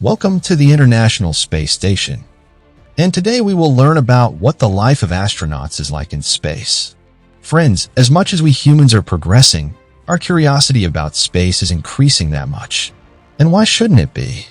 Welcome to the International Space Station. And today we will learn about what the life of astronauts is like in space. Friends, as much as we humans are progressing, our curiosity about space is increasing that much. And why shouldn't it be?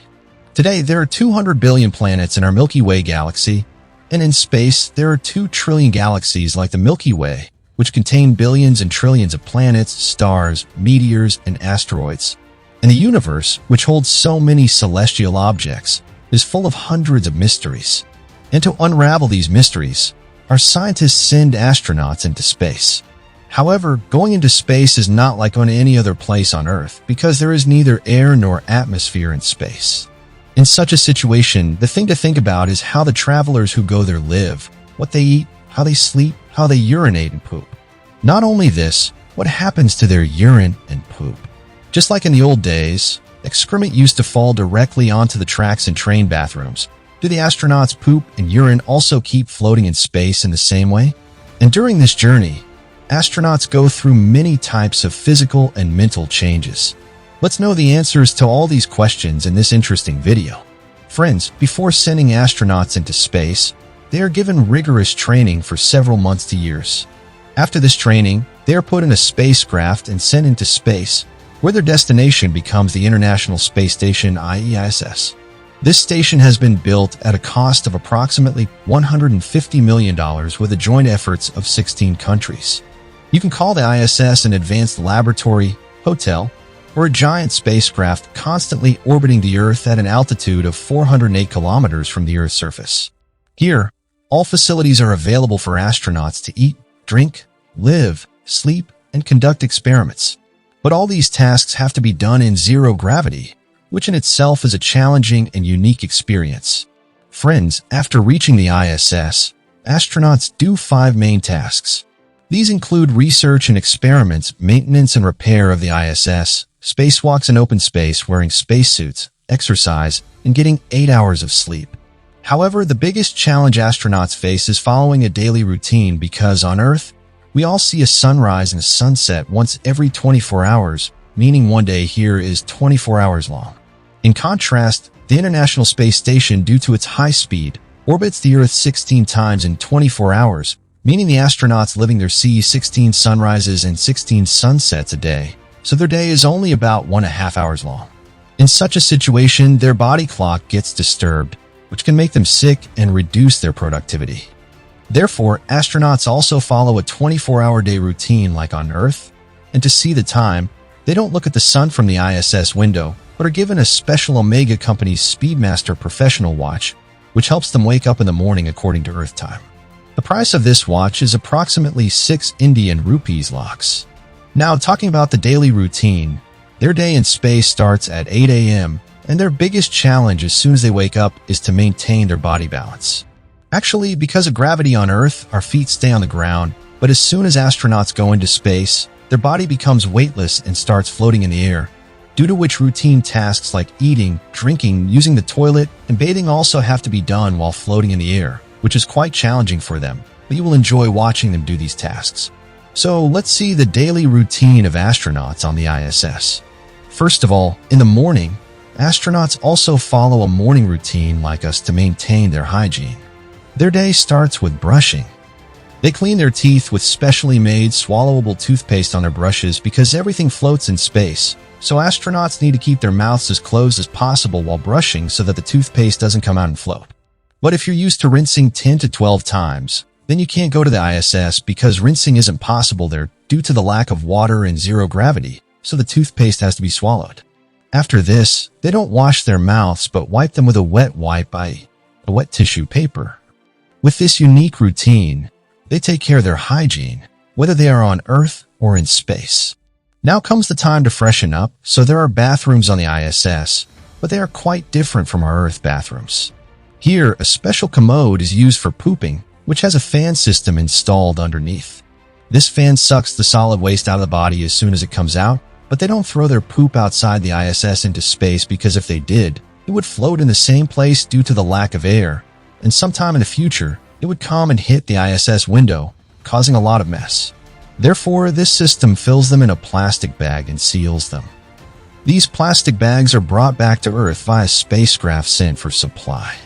Today, there are 200 billion planets in our Milky Way galaxy, and in space, there are 2 trillion galaxies like the Milky Way, which contain billions and trillions of planets, stars, meteors, and asteroids. And the universe, which holds so many celestial objects, is full of hundreds of mysteries. And to unravel these mysteries, our scientists send astronauts into space. However, going into space is not like on any other place on Earth because there is neither air nor atmosphere in space. In such a situation, the thing to think about is how the travelers who go there live, what they eat, how they sleep, how they urinate and poop. Not only this, what happens to their urine and poop. Just like in the old days, excrement used to fall directly onto the tracks in train bathrooms. Do the astronauts' poop and urine also keep floating in space in the same way? And during this journey, astronauts go through many types of physical and mental changes. Let's know the answers to all these questions in this interesting video. Friends, before sending astronauts into space, they are given rigorous training for several months to years. After this training, they are put in a spacecraft and sent into space, where their destination becomes the International Space Station, i.e. ISS. This station has been built at a cost of approximately $150 million with the joint efforts of 16 countries. You can call the ISS an advanced laboratory, hotel, or a giant spacecraft constantly orbiting the Earth at an altitude of 408 kilometers from the Earth's surface. Here, all facilities are available for astronauts to eat, drink, live, sleep, and conduct experiments. But all these tasks have to be done in zero gravity, which in itself is a challenging and unique experience. Friends, after reaching the ISS, astronauts do 5 main tasks. These include research and experiments, maintenance and repair of the ISS, spacewalks in open space wearing spacesuits, exercise, and getting 8 hours of sleep. However, the biggest challenge astronauts face is following a daily routine because on Earth, we all see a sunrise and a sunset once every 24 hours, meaning one day here is 24 hours long. In contrast, the International Space Station, due to its high speed, orbits the Earth 16 times in 24 hours, meaning the astronauts living there see 16 sunrises and 16 sunsets a day, so their day is only about 1.5 hours long. In such a situation, their body clock gets disturbed, which can make them sick and reduce their productivity. Therefore, astronauts also follow a 24-hour day routine like on Earth, and to see the time, they don't look at the sun from the ISS window, but are given a special Omega Company's Speedmaster professional watch, which helps them wake up in the morning according to Earth time. The price of this watch is approximately 6 Indian rupees lakhs. Now, talking about the daily routine, their day in space starts at 8 a.m., and their biggest challenge as soon as they wake up is to maintain their body balance. Actually, because of gravity on Earth, our feet stay on the ground, but as soon as astronauts go into space, their body becomes weightless and starts floating in the air, due to which routine tasks like eating, drinking, using the toilet, and bathing also have to be done while floating in the air, which is quite challenging for them, but you will enjoy watching them do these tasks. So let's see the daily routine of astronauts on the ISS. First of all, in the morning, astronauts also follow a morning routine like us to maintain their hygiene. Their day starts with brushing. They clean their teeth with specially made swallowable toothpaste on their brushes because everything floats in space, so astronauts need to keep their mouths as closed as possible while brushing so that the toothpaste doesn't come out and float. But if you're used to rinsing 10 to 12 times, then you can't go to the ISS because rinsing isn't possible there due to the lack of water and zero gravity, so the toothpaste has to be swallowed. After this, they don't wash their mouths but wipe them with a wet wipe by a wet tissue paper. With this unique routine, they take care of their hygiene, whether they are on Earth or in space. Now comes the time to freshen up, so there are bathrooms on the ISS, but they are quite different from our Earth bathrooms. Here, a special commode is used for pooping, which has a fan system installed underneath. This fan sucks the solid waste out of the body as soon as it comes out, but they don't throw their poop outside the ISS into space because if they did, it would float in the same place due to the lack of air, and sometime in the future, it would come and hit the ISS window, causing a lot of mess. Therefore, this system fills them in a plastic bag and seals them. These plastic bags are brought back to Earth via spacecraft sent for supply.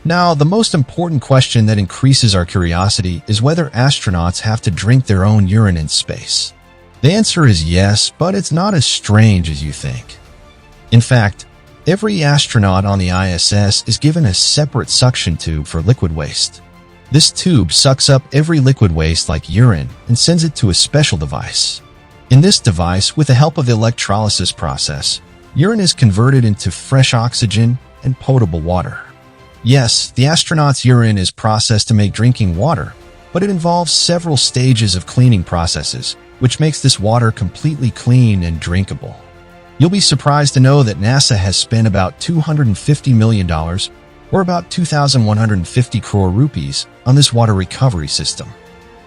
Now, the most important question that increases our curiosity is whether astronauts have to drink their own urine in space. The answer is yes, but it's not as strange as you think. In fact, every astronaut on the ISS is given a separate suction tube for liquid waste. This tube sucks up every liquid waste like urine and sends it to a special device. In this device, with the help of the electrolysis process, urine is converted into fresh oxygen and potable water. Yes, the astronaut's urine is processed to make drinking water, but it involves several stages of cleaning processes, which makes this water completely clean and drinkable. You'll be surprised to know that NASA has spent about $250 million, or about 2,150 crore rupees, on this water recovery system.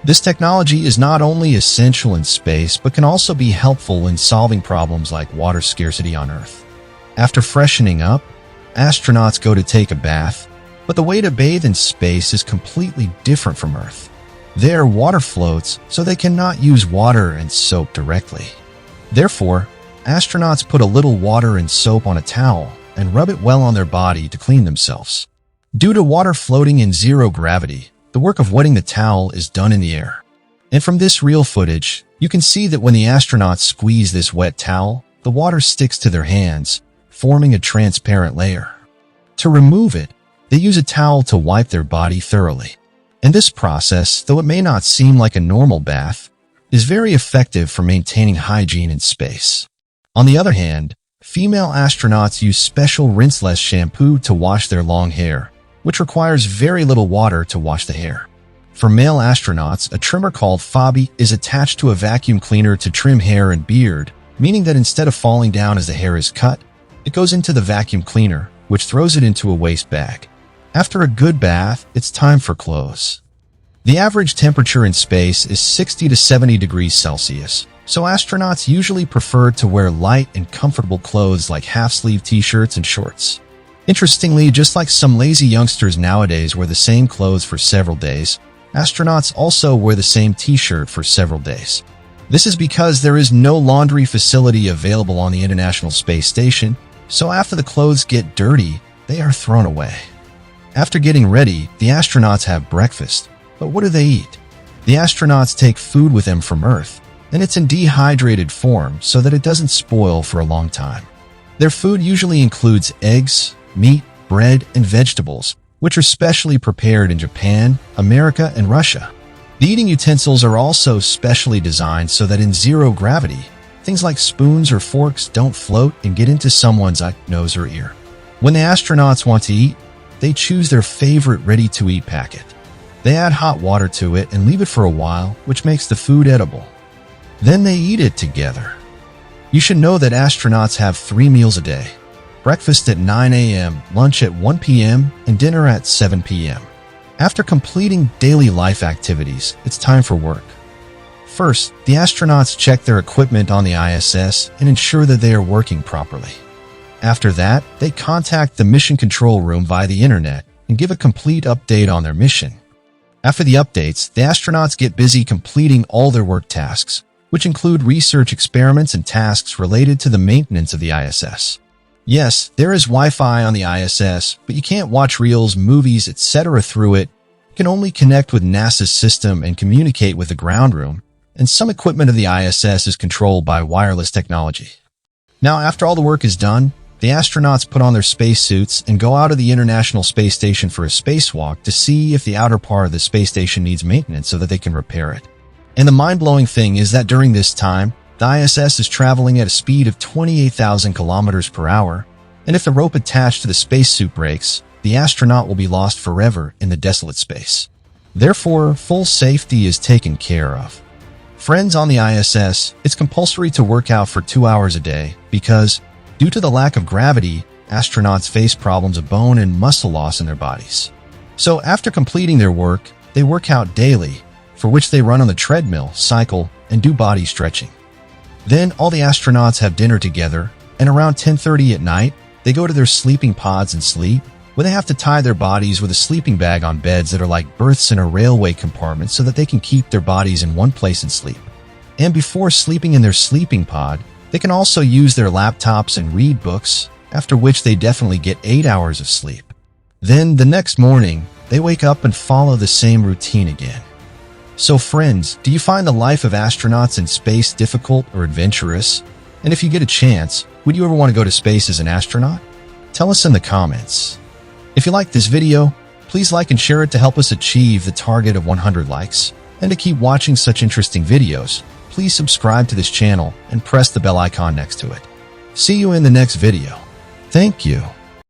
This technology is not only essential in space, but can also be helpful in solving problems like water scarcity on Earth. After freshening up, astronauts go to take a bath, but the way to bathe in space is completely different from Earth. There, water floats, so they cannot use water and soap directly. Therefore, astronauts put a little water and soap on a towel and rub it well on their body to clean themselves. Due to water floating in zero gravity, the work of wetting the towel is done in the air. And from this real footage, you can see that when the astronauts squeeze this wet towel, the water sticks to their hands, forming a transparent layer. To remove it, they use a towel to wipe their body thoroughly. And this process, though it may not seem like a normal bath, is very effective for maintaining hygiene in space. On the other hand, female astronauts use special rinseless shampoo to wash their long hair, which requires very little water to wash the hair. For male astronauts, a trimmer called fobi is attached to a vacuum cleaner to trim hair and beard, meaning that instead of falling down as the hair is cut, it goes into the vacuum cleaner, which throws it into a waste bag. After a good bath, it's time for clothes. The average temperature in space is 60 to 70 degrees Celsius, so astronauts usually prefer to wear light and comfortable clothes like half-sleeve t-shirts and shorts. Interestingly, just like some lazy youngsters nowadays wear the same clothes for several days, astronauts also wear the same t-shirt for several days. This is because there is no laundry facility available on the International Space Station, so after the clothes get dirty, they are thrown away. After getting ready, the astronauts have breakfast. But what do they eat? The astronauts take food with them from Earth, and it's in dehydrated form so that it doesn't spoil for a long time. Their food usually includes eggs, meat, bread, and vegetables, which are specially prepared in Japan, America, and Russia. The eating utensils are also specially designed so that in zero gravity, things like spoons or forks don't float and get into someone's eye, nose, or ear. When the astronauts want to eat, they choose their favorite ready-to-eat packet. They add hot water to it and leave it for a while, which makes the food edible. Then they eat it together. You should know that astronauts have 3 meals a day: breakfast at 9 a.m., lunch at 1 p.m., and dinner at 7 p.m. After completing daily life activities, it's time for work. First, the astronauts check their equipment on the ISS and ensure that they are working properly. After that, they contact the mission control room via the internet and give a complete update on their mission. After the updates, the astronauts get busy completing all their work tasks, which include research experiments and tasks related to the maintenance of the ISS. Yes, there is Wi-Fi on the ISS, but you can't watch reels, movies, etc. through it. You can only connect with NASA's system and communicate with the ground room, and some equipment of the ISS is controlled by wireless technology. Now, after all the work is done, the astronauts put on their spacesuits and go out of the International Space Station for a spacewalk to see if the outer part of the space station needs maintenance so that they can repair it. And the mind-blowing thing is that during this time, the ISS is traveling at a speed of 28,000 kilometers per hour, and if the rope attached to the spacesuit breaks, the astronaut will be lost forever in the desolate space. Therefore, full safety is taken care of. Friends, on the ISS, it's compulsory to work out for 2 hours a day because, due to the lack of gravity, astronauts face problems of bone and muscle loss in their bodies. So after completing their work, they work out daily, for which they run on the treadmill, cycle, and do body stretching. Then all the astronauts have dinner together, and around 10:30 at night, they go to their sleeping pods and sleep, where they have to tie their bodies with a sleeping bag on beds that are like berths in a railway compartment so that they can keep their bodies in one place and sleep. And before sleeping in their sleeping pod, They can also use their laptops and read books, after which they definitely get 8 hours of sleep. Then, the next morning, they wake up and follow the same routine again. So friends, do you find the life of astronauts in space difficult or adventurous? And if you get a chance, would you ever want to go to space as an astronaut? Tell us in the comments. If you liked this video, please like and share it to help us achieve the target of 100 likes. And to keep watching such interesting videos, please subscribe to this channel and press the bell icon next to it. See you in the next video. Thank you.